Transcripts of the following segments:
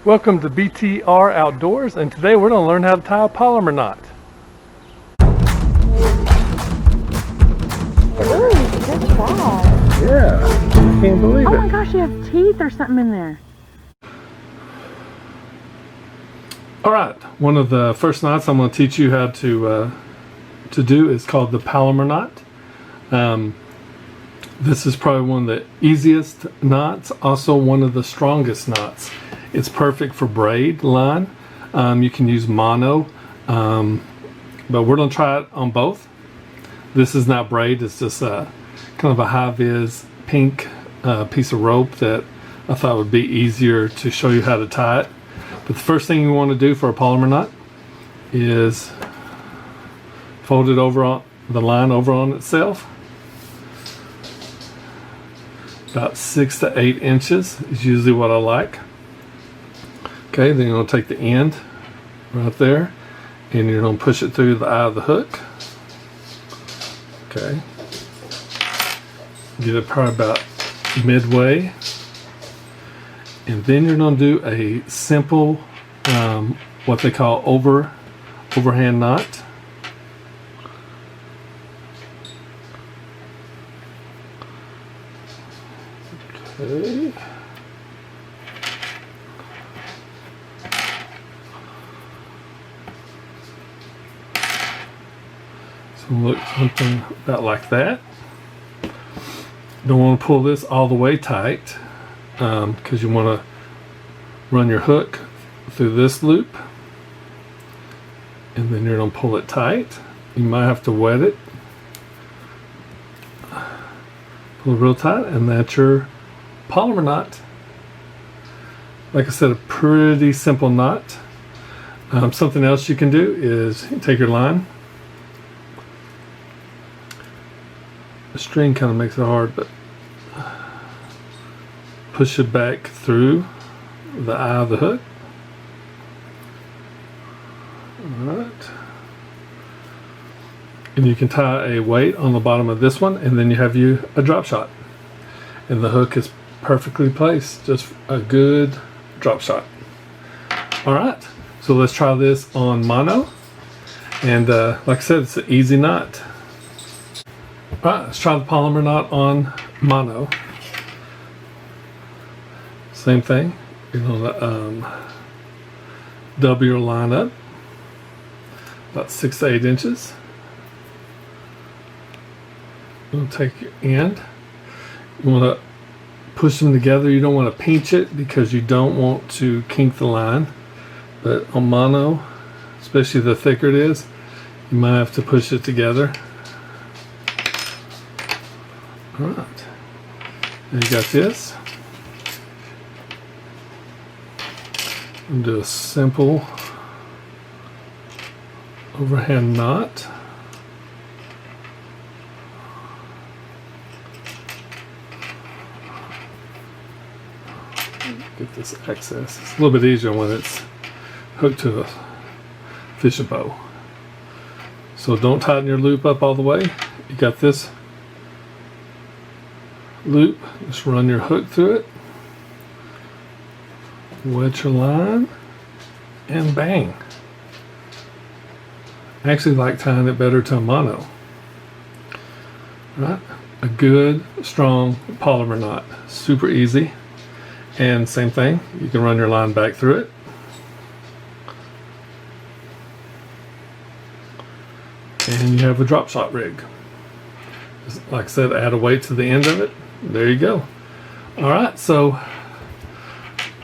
Welcome to BTR Outdoors, and today we're going to learn how to tie a polymer knot. Ooh, good job. Yeah, can't believe it. Oh my gosh, you have teeth or something in there. Alright, one of the first knots I'm going to teach you how to do is called the Palomar Knot. This is probably one of the easiest knots, also one of the strongest knots. It's perfect for braid line. You can use mono, but we're going to try it on both. This is not braid, it's just kind of a high-vis pink piece of rope that I thought would be easier to show you how to tie it. But the first thing you want to do for a polymer knot is fold it over on the line over on itself. About 6 to 8 inches is usually what I like. Okay, then you're going to take the end right there and you're going to push it through the eye of the hook. Okay. Get it probably about midway. And then you're going to do a simple, what they call overhand knot. Okay. So look something about like that. Don't want to pull this all the way tight because you want to run your hook through this loop and then you're going to pull it tight. You might have to wet it. Pull it real tight, and that's your polymer knot. Like I said, a pretty simple knot. Something else you can do is take your line. The string kind of makes it hard, but push it back through the eye of the hook. Alright. And you can tie a weight on the bottom of this one, and then you have you a drop shot. And the hook is perfectly placed, just a good drop shot. Alright, so let's try this on mono. And like I said, it's an easy knot. Alright, let's try the polymer knot on mono. Same thing, you're going to double your line up about 6 to 8 inches. You're going to take your end. You want to push them together. You don't want to pinch it because you don't want to kink the line. But on mono, especially the thicker it is, you might have to push it together. Alright, and you got this. And do a simple overhand knot. Get this excess. It's a little bit easier when it's hooked to a fishing pole. So don't tighten your loop up all the way. You got this loop, just run your hook through it, wet your line, and bang. I actually like tying it better to a mono. Right? A good, strong polymer knot. Super easy. And same thing, you can run your line back through it. And you have a drop shot rig. Like I said, add a weight to the end of it. There you go. Alright, so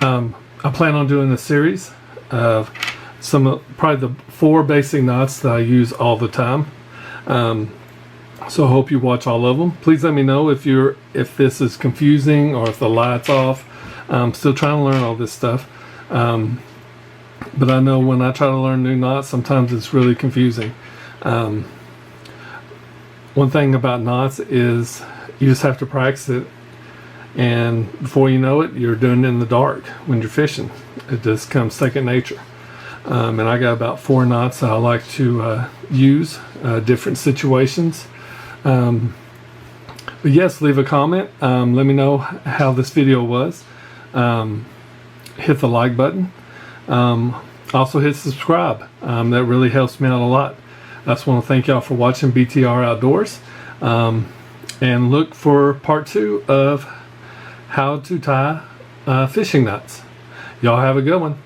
I plan on doing a series of probably the 4 basic knots that I use all the time. So I hope you watch all of them. Please let me know if this is confusing or if the light's off. I'm still trying to learn all this stuff. But I know when I try to learn new knots, sometimes it's really confusing. One thing about knots is you just have to practice it, and before you know it, you're doing it in the dark when you're fishing. It just comes second nature. And I got about 4 knots that I like to use, different situations. But yes, leave a comment. Let me know how this video was. hit the like button. Also hit subscribe. That really helps me out a lot. I just want to thank y'all for watching BTR Outdoors. And look for part 2 of how to tie fishing knots. Y'all have a good one.